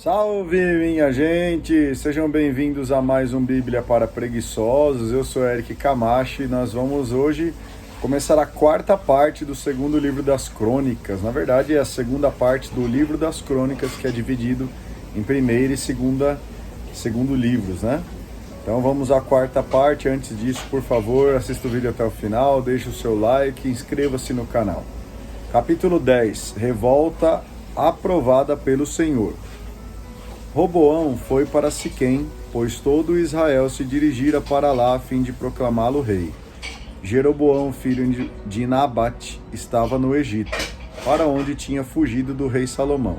Salve, minha gente! Sejam bem-vindos a mais um Bíblia para Preguiçosos. Eu sou Eric Camacho e nós vamos hoje começar a quarta parte do segundo livro das Crônicas. Na verdade, é a segunda parte do livro das Crônicas, que é dividido em primeira e segundo livros, né? Então vamos à quarta parte. Antes disso, por favor, assista o vídeo até o final, deixe o seu like e inscreva-se no canal. Capítulo 10. Revolta aprovada pelo Senhor. Roboão foi para Siquém, pois todo Israel se dirigira para lá a fim de proclamá-lo rei. Jeroboão, filho de Nabate, estava no Egito, para onde tinha fugido do rei Salomão.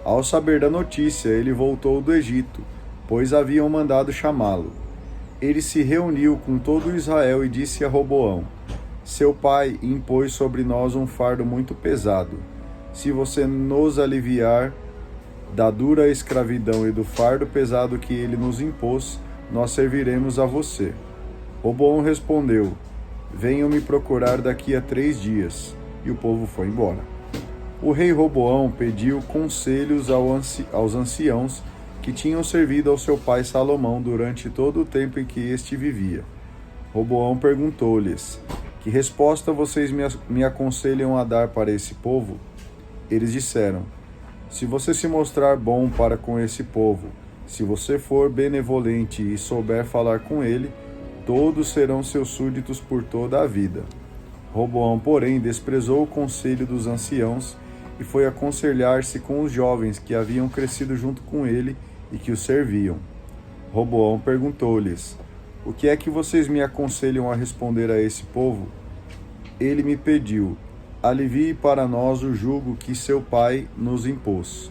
Ao saber da notícia, ele voltou do Egito, pois haviam mandado chamá-lo. Ele se reuniu com todo Israel e disse a Roboão: Seu pai impôs sobre nós um fardo muito pesado. Se você nos aliviar da dura escravidão e do fardo pesado que ele nos impôs, nós serviremos a você. Roboão respondeu: Venham me procurar daqui a 3 dias. E o povo foi embora. O rei Roboão pediu conselhos aos anciãos que tinham servido ao seu pai Salomão durante todo o tempo em que este vivia. Roboão perguntou-lhes: Que resposta vocês me aconselham a dar para esse povo? Eles disseram: Se você se mostrar bom para com esse povo, se você for benevolente e souber falar com ele, todos serão seus súditos por toda a vida. Roboão, porém, desprezou o conselho dos anciãos e foi aconselhar-se com os jovens que haviam crescido junto com ele e que o serviam. Roboão perguntou-lhes: O que é que vocês me aconselham a responder a esse povo? Ele me pediu: Alivie para nós o jugo que seu pai nos impôs.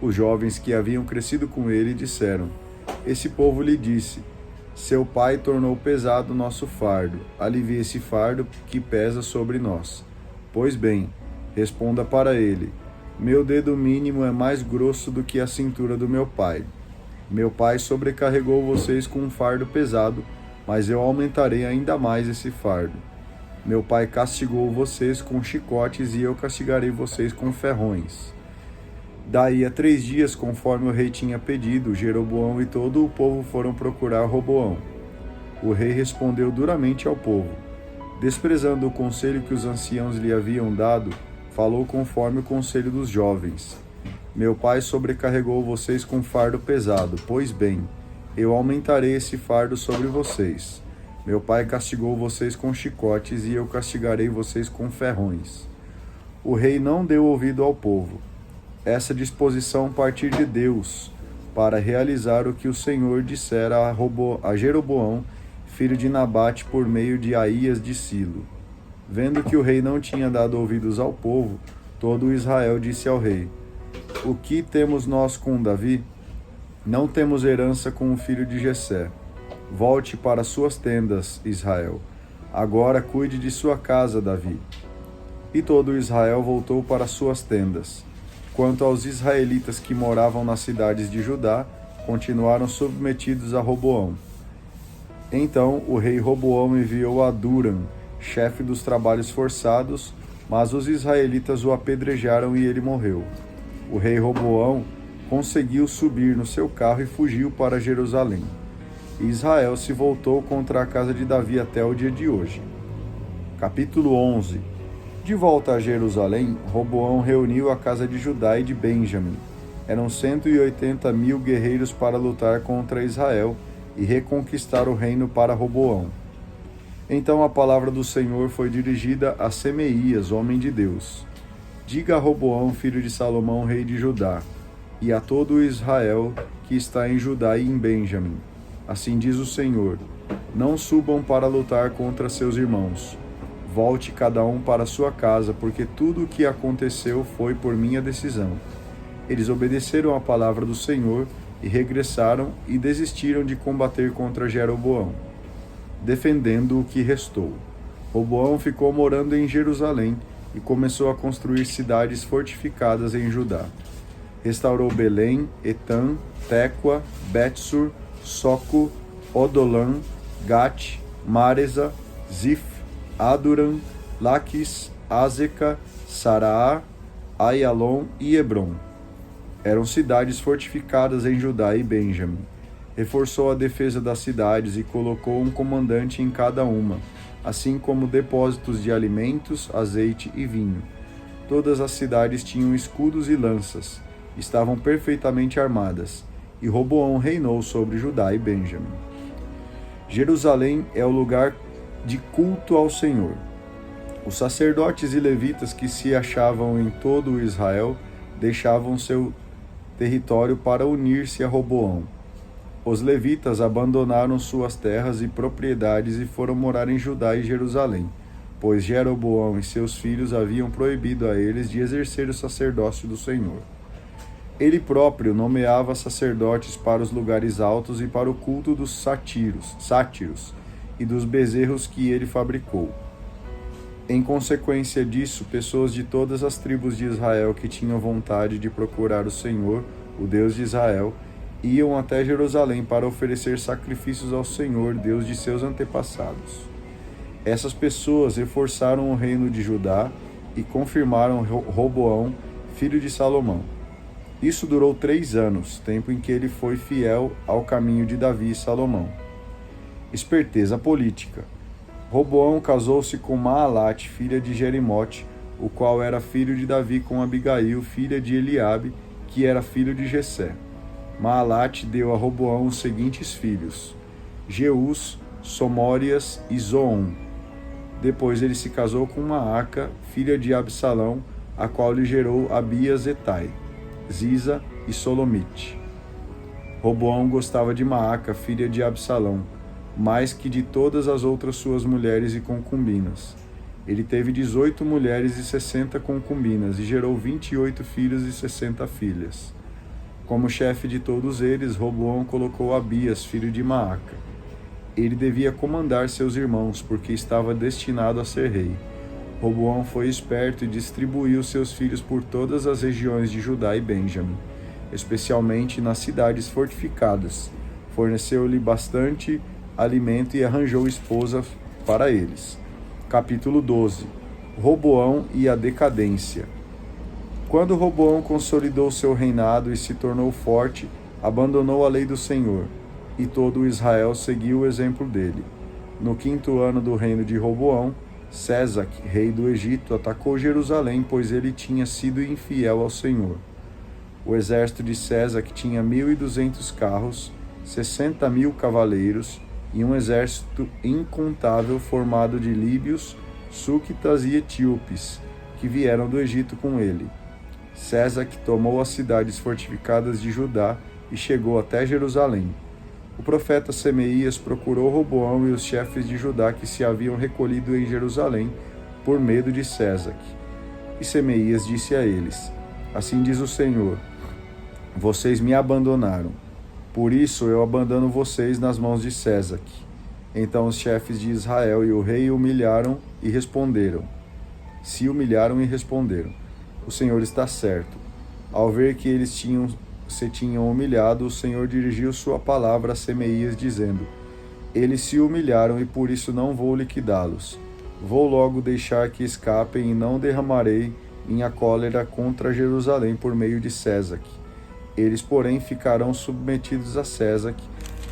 Os jovens que haviam crescido com ele disseram: Esse povo lhe disse: Seu pai tornou pesado nosso fardo. Alivie esse fardo que pesa sobre nós. Pois bem, responda para ele: Meu dedo mínimo é mais grosso do que a cintura do meu pai. Meu pai sobrecarregou vocês com um fardo pesado, mas eu aumentarei ainda mais esse fardo. Meu pai castigou vocês com chicotes e eu castigarei vocês com ferrões. Daí a 3 dias, conforme o rei tinha pedido, Jeroboão e todo o povo foram procurar Roboão. O rei respondeu duramente ao povo. Desprezando o conselho que os anciãos lhe haviam dado, falou conforme o conselho dos jovens. Meu pai sobrecarregou vocês com fardo pesado, pois bem, eu aumentarei esse fardo sobre vocês. Meu pai castigou vocês com chicotes e eu castigarei vocês com ferrões. O rei não deu ouvido ao povo. Essa disposição partir de Deus, para realizar o que o Senhor dissera a Jeroboão, filho de Nabate, por meio de Aías de Silo. Vendo que o rei não tinha dado ouvidos ao povo, todo Israel disse ao rei: O que temos nós com Davi? Não temos herança com o filho de Jessé. Volte para suas tendas, Israel. Agora cuide de sua casa, Davi. E todo Israel voltou para suas tendas. Quanto aos israelitas que moravam nas cidades de Judá, continuaram submetidos a Roboão. Então o rei Roboão enviou Aduram, chefe dos trabalhos forçados, mas os israelitas o apedrejaram e ele morreu. O rei Roboão conseguiu subir no seu carro e fugiu para Jerusalém. Israel se voltou contra a casa de Davi até o dia de hoje. Capítulo 11. De volta a Jerusalém, Roboão reuniu a casa de Judá e de Benjamim. Eram 180.000 guerreiros para lutar contra Israel e reconquistar o reino para Roboão. Então a palavra do Senhor foi dirigida a Semeías, homem de Deus. Diga a Roboão, filho de Salomão, rei de Judá, e a todo o Israel que está em Judá e em Benjamim. Assim diz o Senhor: Não subam para lutar contra seus irmãos. Volte cada um para sua casa, porque tudo o que aconteceu foi por minha decisão. Eles obedeceram à palavra do Senhor e regressaram e desistiram de combater contra Jeroboão, defendendo o que restou. Roboão ficou morando em Jerusalém e começou a construir cidades fortificadas em Judá. Restaurou Belém, Etã, Tecoa, Betsur, Soco, Odolã, Gat, Maresa, Zif, Aduram, Laquis, Azeca, Saraá, Aialon e Hebron. Eram cidades fortificadas em Judá e Benjamim. Reforçou a defesa das cidades e colocou um comandante em cada uma, assim como depósitos de alimentos, azeite e vinho. Todas as cidades tinham escudos e lanças, estavam perfeitamente armadas, e Roboão reinou sobre Judá e Benjamim. Jerusalém é o lugar de culto ao Senhor. Os sacerdotes e levitas que se achavam em todo o Israel deixavam seu território para unir-se a Roboão. Os levitas abandonaram suas terras e propriedades e foram morar em Judá e Jerusalém, pois Jeroboão e seus filhos haviam proibido a eles de exercer o sacerdócio do Senhor. Ele próprio nomeava sacerdotes para os lugares altos e para o culto dos sátiros e dos bezerros que ele fabricou. Em consequência disso, pessoas de todas as tribos de Israel que tinham vontade de procurar o Senhor, o Deus de Israel, iam até Jerusalém para oferecer sacrifícios ao Senhor, Deus de seus antepassados. Essas pessoas reforçaram o reino de Judá e confirmaram Roboão, filho de Salomão. Isso durou 3 anos, tempo em que ele foi fiel ao caminho de Davi e Salomão. Esperteza política. Roboão casou-se com Maalate, filha de Jerimote, o qual era filho de Davi, com Abigail, filha de Eliabe, que era filho de Jessé. Maalate deu a Roboão os seguintes filhos: Jeús, Somórias e Zoom. Depois ele se casou com Maaca, filha de Absalão, a qual lhe gerou Abias Etai, Ziza e Solomite. Roboão gostava de Maaca, filha de Absalão, mais que de todas as outras suas mulheres e concubinas. Ele teve 18 mulheres e 60 concubinas, e gerou 28 filhos e 60 filhas. Como chefe de todos eles, Roboão colocou Abias, filho de Maaca. Ele devia comandar seus irmãos, porque estava destinado a ser rei. Roboão foi esperto e distribuiu seus filhos por todas as regiões de Judá e Benjamim, especialmente nas cidades fortificadas. Forneceu-lhe bastante alimento e arranjou esposa para eles. Capítulo 12. Roboão e a decadência. Quando Roboão consolidou seu reinado e se tornou forte, abandonou a lei do Senhor, e todo o Israel seguiu o exemplo dele. No 5º ano do reino de Roboão, Sésac, rei do Egito, atacou Jerusalém, pois ele tinha sido infiel ao Senhor. O exército de Sésac tinha 1.200 carros, 60.000 cavaleiros, e um exército incontável formado de líbios, súquitas e etíopes, que vieram do Egito com ele. Sésac tomou as cidades fortificadas de Judá e chegou até Jerusalém. O profeta Semeías procurou Roboão e os chefes de Judá que se haviam recolhido em Jerusalém por medo de Sésac. E Semeías disse a eles: Assim diz o Senhor, vocês me abandonaram. Por isso eu abandono vocês nas mãos de Sésac. Então os chefes de Israel e o rei se humilharam e responderam: O Senhor está certo. Ao ver que eles se tinham humilhado, o Senhor dirigiu sua palavra a Semeías, dizendo: Eles se humilharam e por isso não vou liquidá-los. Vou logo deixar que escapem e não derramarei minha cólera contra Jerusalém por meio de Sésac. Eles, porém, ficarão submetidos a Sésac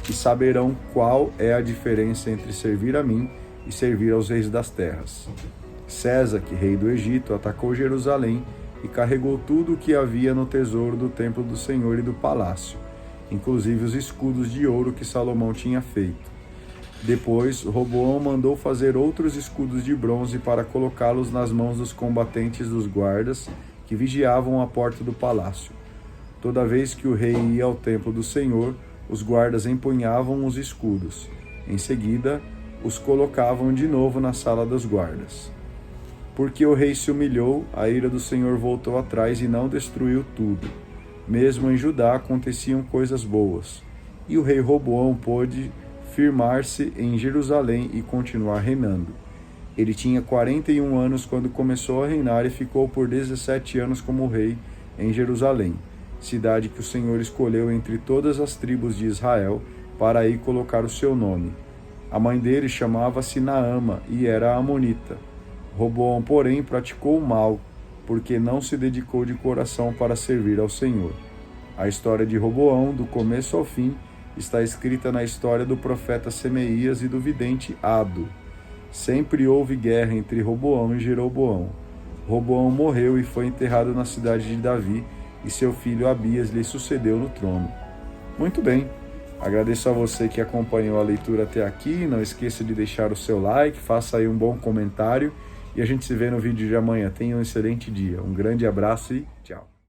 e saberão qual é a diferença entre servir a mim e servir aos reis das terras. Sésac, rei do Egito, atacou Jerusalém e carregou tudo o que havia no tesouro do templo do Senhor e do palácio, inclusive os escudos de ouro que Salomão tinha feito. Depois, Roboão mandou fazer outros escudos de bronze para colocá-los nas mãos dos combatentes dos guardas que vigiavam a porta do palácio. Toda vez que o rei ia ao templo do Senhor, os guardas empunhavam os escudos. Em seguida, os colocavam de novo na sala dos guardas. Porque o rei se humilhou, a ira do Senhor voltou atrás e não destruiu tudo. Mesmo em Judá aconteciam coisas boas. E o rei Roboão pôde firmar-se em Jerusalém e continuar reinando. Ele tinha 41 anos quando começou a reinar e ficou por 17 anos como rei em Jerusalém, cidade que o Senhor escolheu entre todas as tribos de Israel para aí colocar o seu nome. A mãe dele chamava-se Naama e era amonita. Roboão, porém, praticou o mal, porque não se dedicou de coração para servir ao Senhor. A história de Roboão, do começo ao fim, está escrita na história do profeta Semeías e do vidente Ado. Sempre houve guerra entre Roboão e Jeroboão. Roboão morreu e foi enterrado na cidade de Davi, e seu filho Abias lhe sucedeu no trono. Muito bem, agradeço a você que acompanhou a leitura até aqui, não esqueça de deixar o seu like, faça aí um bom comentário, e a gente se vê no vídeo de amanhã. Tenha um excelente dia, um grande abraço e tchau!